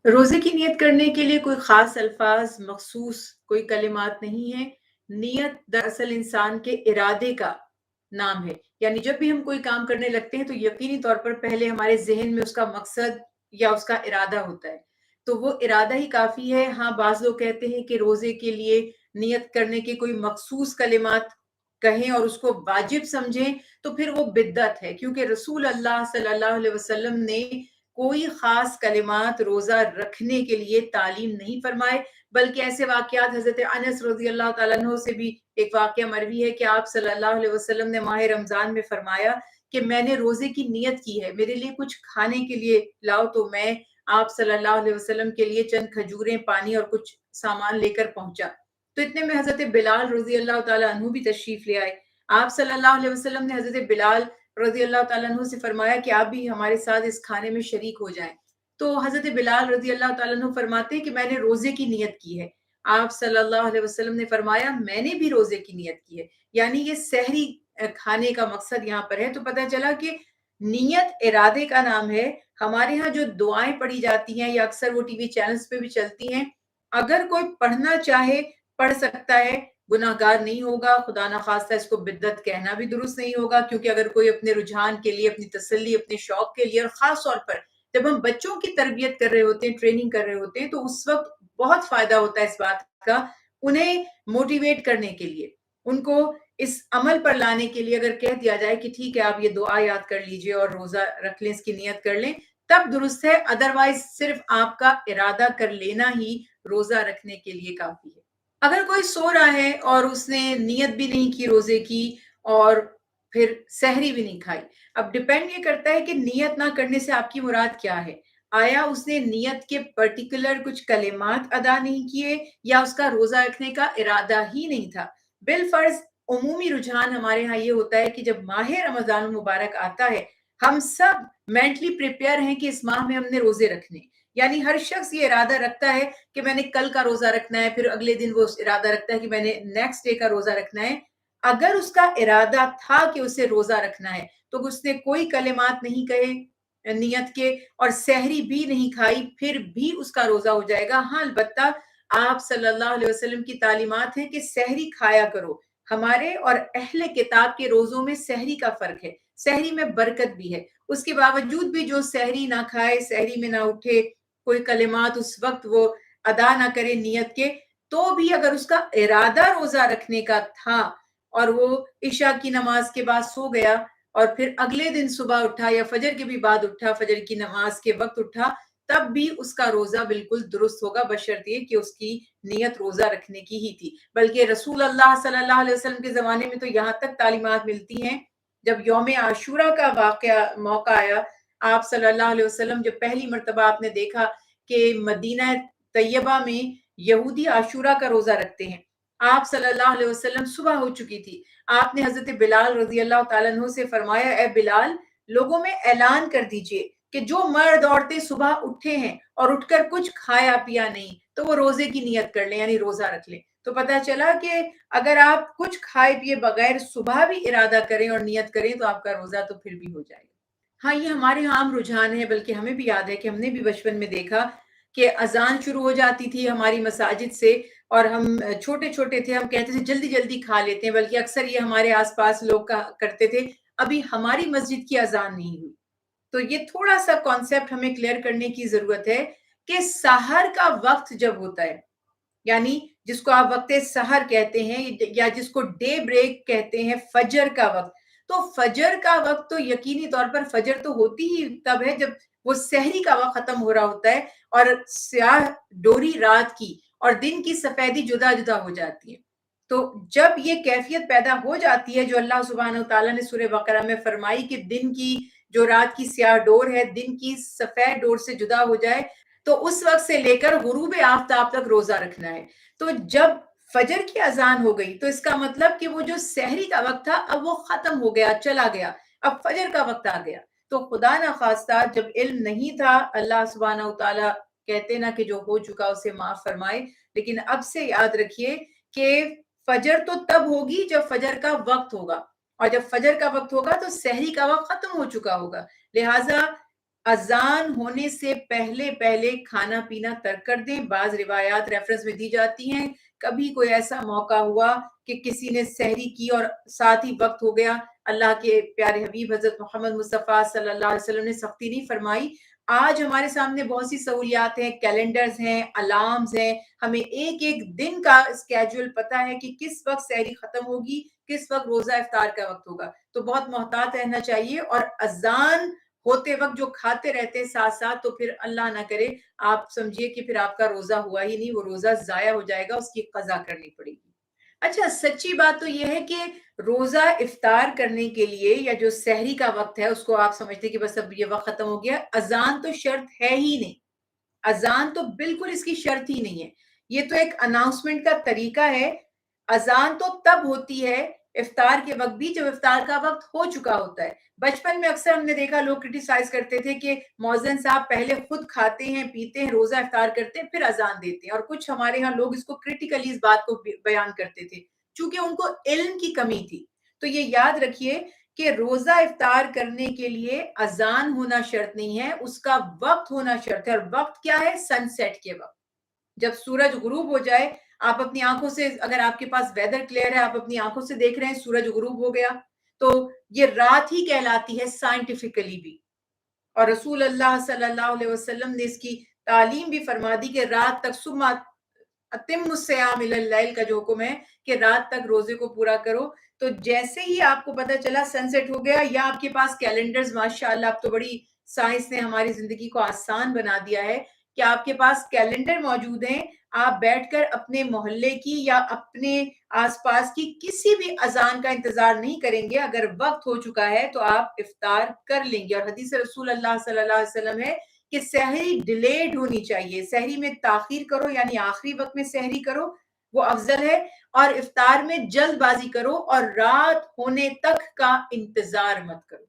रोज़े की नियत करने के लिए कोई ख़ास अल्फ़ाज़, मख़सूस कोई कलिमात नहीं है। नियत दरअसल इंसान के इरादे का नाम है। यानी जब भी हम कोई काम करने लगते हैं तो यकीनी तौर पर पहले हमारे ज़हन में उसका मकसद या उसका इरादा होता है। तो वो इरादा ही काफ़ी है। हाँ, बाज़ लोग कहते हैं कि रोज़े के लिए नियत करने के कोई मख़सूस कलिमात कहें और उसको वाजिब समझें तो फिर वो बिदअत है, क्योंकि रसूल अल्लाह सल्लल्लाहु अलैहि वसल्लम ने कोई ख़ास कलिमात रोज़ा रखने के लिए तालीम नहीं फरमाए, बल्कि ऐसे वाक़यात हज़रत अनस रज़ी अल्लाह तआला अन्हु से भी एक वाक़या मरवी है कि आप सल्लल्लाहु अलैहि वसल्लम ने माह रमज़ान में फरमाया कि मैंने रोज़े की नियत की है, मेरे लिए कुछ खाने के लिए लाओ, तो मैं आप सल्लल्लाहु अलैहि वसल्लम के लिए चंद खजूरें, पानी और कुछ सामान लेकर पहुँचा। तो इतने में हज़रत बिलाल रज़ी अल्लाह तआला अन्हु भी तशरीफ़ ले आए। आप सल्लल्लाहु अलैहि वसल्लम ने हज़रत बिलाल रज़ी अल्लाह तआला अन्हु से फरमाया कि आप भी हमारे साथ इस खाने में शरीक हो जाएँ। तो हज़रत बिलाल रज़ी अल्लाह तआला अन्हु फरमाते हैं कि मैंने रोज़े की नियत की है। आप सल्लल्लाहु अलैहि वसल्लम ने फरमाया मैंने भी रोज़े की नियत की है। यानी ये सहरी खाने का मकसद यहाँ पर है। तो पता चला कि नियत इरादे का नाम है। हमारे यहाँ जो दुआएँ पढ़ी जाती हैं या अक्सर वो टीवी चैनल्स पे भी चलती हैं, अगर कोई पढ़ना चाहे, पढ़ सकता है, गुनाहगार नहीं होगा। खुदा ना ख़ास्ता इसको बिदअत कहना भी दुरुस्त नहीं होगा, क्योंकि अगर कोई अपने रुझान के लिए, अपनी तसल्ली, अपने शौक के लिए और ख़ास तौर पर जब हम बच्चों की तरबियत कर रहे होते हैं, ट्रेनिंग कर रहे होते हैं, तो उस वक़्त बहुत फ़ायदा होता है इस बात का, उन्हें मोटिवेट करने के लिए, उनको इस अमल पर लाने के लिए अगर कह दिया जाए कि ठीक है, आप ये दुआ याद कर लीजिए और रोज़ा रख लें, इसकी नियत कर लें, तब दुरुस्त है। अदरवाइज़ सिर्फ़ आपका इरादा कर लेना ही रोज़ा रखने के लिए काफ़ी है। अगर कोई सो रहा है और उसने नियत भी नहीं की रोज़े की और फिर सहरी भी नहीं खाई, अब डिपेंड ये करता है कि नियत ना करने से आपकी मुराद क्या है? आया उसने नियत के पर्टिकुलर कुछ कलिमात अदा नहीं किए या उसका रोज़ा रखने का इरादा ही नहीं था? बिलफ़र्ज़ उमूमी रुझान हमारे यहाँ ये होता है कि जब माह रमज़ान मुबारक आता है, हम सब मेंटली प्रिपेयर हैं कि इस माह में हमने रोज़े रखने। यानी हर शख़्स ये इरादा रखता है कि मैंने कल का रोज़ा रखना है, फिर अगले दिन वो इरादा रखता है कि मैंने नेक्स्ट डे का रोज़ा रखना है। अगर उसका इरादा था कि उसे रोज़ा रखना है, तो उसने कोई कलिमात नहीं कहे नियत के और सहरी भी नहीं खाई, फिर भी उसका रोज़ा हो जाएगा। हाँ, अलबत्ता आप सल्लल्लाहु अलैहि वसल्लम की तालीमात हैं कि सहरी खाया करो। हमारे और अहले किताब के रोज़ों में सहरी का फ़र्क है, सहरी में बरकत भी है। उसके बावजूद भी जो सहरी ना खाए, सहरी में ना उठे, कोई कलिमात उस वक़्त वो अदा ना करे नियत के, तो भी अगर उसका इरादा रोज़ा रखने का था और वो इशा की नमाज़ के बाद सो गया और फिर अगले दिन सुबह उठा या फजर के भी बाद उठा, फजर की नमाज़ के वक़्त उठा, तब भी उसका रोज़ा बिल्कुल दुरुस्त होगा, बशर्ते कि उसकी नियत रोज़ा रखने की ही थी। बल्कि रसूल अल्लाह सल्लल्लाहु अलैहि वसल्लम के ज़माने में तो यहाँ तक तालीमात मिलती हैं, जब यौम आशूरा का वाक़या मौका आया, आप सल्लल्लाहु अलैहि वसल्लम जब पहली मर्तबा आपने देखा कि मदीना तैयबा में यहूदी आशूरा का रोज़ा रखते हैं। आप सल्लल्लाहु अलैहि वसल्लम सुबह हो चुकी थी। आपने हज़रत बिलाल रज़ी अल्लाह तआला अन्हु से फरमाया, ए बिलाल, लोगों में ऐलान कर दीजिए कि जो मर्द औरतें सुबह उठे हैं और उठकर कुछ खाया पिया नहीं, तो वो रोज़े की नियत कर लें, यानी रोज़ा रख लें। तो पता चला कि अगर आप कुछ खाए पिए बगैर सुबह भी इरादा करें और नियत करें, तो आपका रोज़ा तो फिर भी हो जाएगा। हाँ, ये हमारे यहाँ आम रुझान है, बल्कि हमें भी याद है कि हमने भी बचपन में देखा कि अज़ान शुरू हो जाती थी हमारी मसाजिद से और हम छोटे-छोटे थे, हम कहते थे जल्दी-जल्दी खा लेते हैं, बल्कि अक्सर ये हमारे आस-पास लोग कहा करते थे, अभी हमारी मस्जिद की अज़ान नहीं हुई। तो ये थोड़ा-सा कॉन्सेप्ट हमें क्लियर करने की ज़रूरत है कि सहर का वक़्त जब होता है, यानी जिसको आप वक़्त सहर कहते हैं या जिसको डे ब्रेक कहते हैं, फजर का वक़्त। तो फजर का वक़्त तो यकीनी तौर पर फजर तो होती ही तब है जब वो सहरी का वक़्त ख़त्म हो रहा होता है और स्याह डोरी रात की और दिन की सफ़ेदी जुदा-जुदा हो जाती है। तो जब ये कैफ़ियत पैदा हो जाती है जो अल्लाह सुब्हानहू तआला ने सूरह बकरा में फ़रमाई कि दिन की जो रात की स्याह डोर है, दिन की सफ़ेद डोर से जुदा हो जाए, तो उस वक़्त से लेकर गुरूब आफ्ताब तक रोज़ा रखना है। तो जब फजर की अज़ान हो गई, तो इसका मतलब कि वो जो सहरी का वक़्त था, अब वो ख़त्म हो गया, चला गया। अब फजर का वक़्त आ गया। तो खुदा ना ख़ास्ता जब इल्म नहीं था, अल्लाह सुब्हानहू तआला कहते ना कि जो हो चुका उसे माफ़ फ़रमाए, लेकिन अब से याद रखिए कि फजर तो तब होगी जब फजर का वक़्त होगा और जब फजर का वक़्त होगा, तो सहरी का वक़्त ख़त्म हो चुका होगा। लिहाज़ा اذان ہونے سے پہلے پہلے کھانا پینا ترک کر دیں. بعض روایات ریفرنس میں دی جاتی ہیں کبھی کوئی ایسا موقع ہوا کہ کسی نے سحری کی اور ساتھ ہی وقت ہو گیا, اللہ کے پیارے حبیب حضرت محمد مصطفیٰ صلی اللہ علیہ وسلم نے سختی نہیں فرمائی. آج ہمارے سامنے بہت سی سہولیات ہیں, کیلنڈرز ہیں, الارمز ہیں, ہمیں ایک ایک دن کا اسکیجول پتا ہے کہ کس وقت سحری ختم ہوگی, کس وقت روزہ افطار کا وقت ہوگا. تو بہت محتاط رہنا چاہیے, اور اذان ہوتے وقت جو کھاتے رہتے ہیں ساتھ ساتھ, تو پھر اللہ نہ کرے آپ سمجھیے کہ پھر آپ کا روزہ ہوا ہی نہیں, وہ روزہ ضائع ہو جائے گا, اس کی قضا کرنی پڑے گی. اچھا, سچی بات تو یہ ہے کہ روزہ افطار کرنے کے لیے یا جو سحری کا وقت ہے اس کو آپ سمجھتے کہ بس اب یہ وقت ختم ہو گیا, اذان تو شرط ہے ہی نہیں. اذان تو بالکل اس کی شرط ہی نہیں ہے, یہ تو ایک اناؤنسمنٹ کا طریقہ ہے. اذان تو تب ہوتی ہے افطار کے وقت بھی جب افطار کا وقت ہو چکا ہوتا ہے. بچپن میں اکثر ہم نے دیکھا لوگ کرٹیسائز کرتے تھے کہ مؤذن صاحب پہلے خود کھاتے ہیں, پیتے ہیں, روزہ افطار کرتے ہیں, پھر اذان دیتے ہیں. اور کچھ ہمارے ہاں لوگ اس کو کرٹیکلی اس بات کو بیان کرتے تھے چونکہ ان کو علم کی کمی تھی. تو یہ یاد رکھیے کہ روزہ افطار کرنے کے لیے اذان ہونا شرط نہیں ہے, اس کا وقت ہونا شرط ہے. اور وقت کیا ہے؟ سن سیٹ کے وقت, جب سورج غروب ہو جائے. آپ اپنی آنکھوں سے, اگر آپ کے پاس ویدر کلیئر ہے, آپ اپنی آنکھوں سے دیکھ رہے ہیں سورج غروب ہو گیا, تو یہ رات ہی کہلاتی ہے سائنٹیفکلی بھی. اور رسول اللہ صلی اللہ علیہ وسلم نے اس کی تعلیم بھی فرما دی کہ رات تک, ثم اتم الصیام الی اللیل کا جو حکم ہے کہ رات تک روزے کو پورا کرو. تو جیسے ہی آپ کو پتہ چلا سن سیٹ ہو گیا, یا آپ کے پاس کیلنڈرز, ماشاءاللہ اب تو بڑی سائنس نے ہماری زندگی کو آسان بنا دیا ہے کہ آپ کے پاس کیلنڈر موجود ہیں, آپ بیٹھ کر اپنے محلے کی یا اپنے آس پاس کی کسی بھی اذان کا انتظار نہیں کریں گے. اگر وقت ہو چکا ہے تو آپ افطار کر لیں گے. اور حدیث رسول اللہ صلی اللہ علیہ وسلم ہے کہ سحری ڈیلیڈ ہونی چاہیے, سحری میں تاخیر کرو, یعنی آخری وقت میں سحری کرو, وہ افضل ہے. اور افطار میں جلد بازی کرو اور رات ہونے تک کا انتظار مت کرو.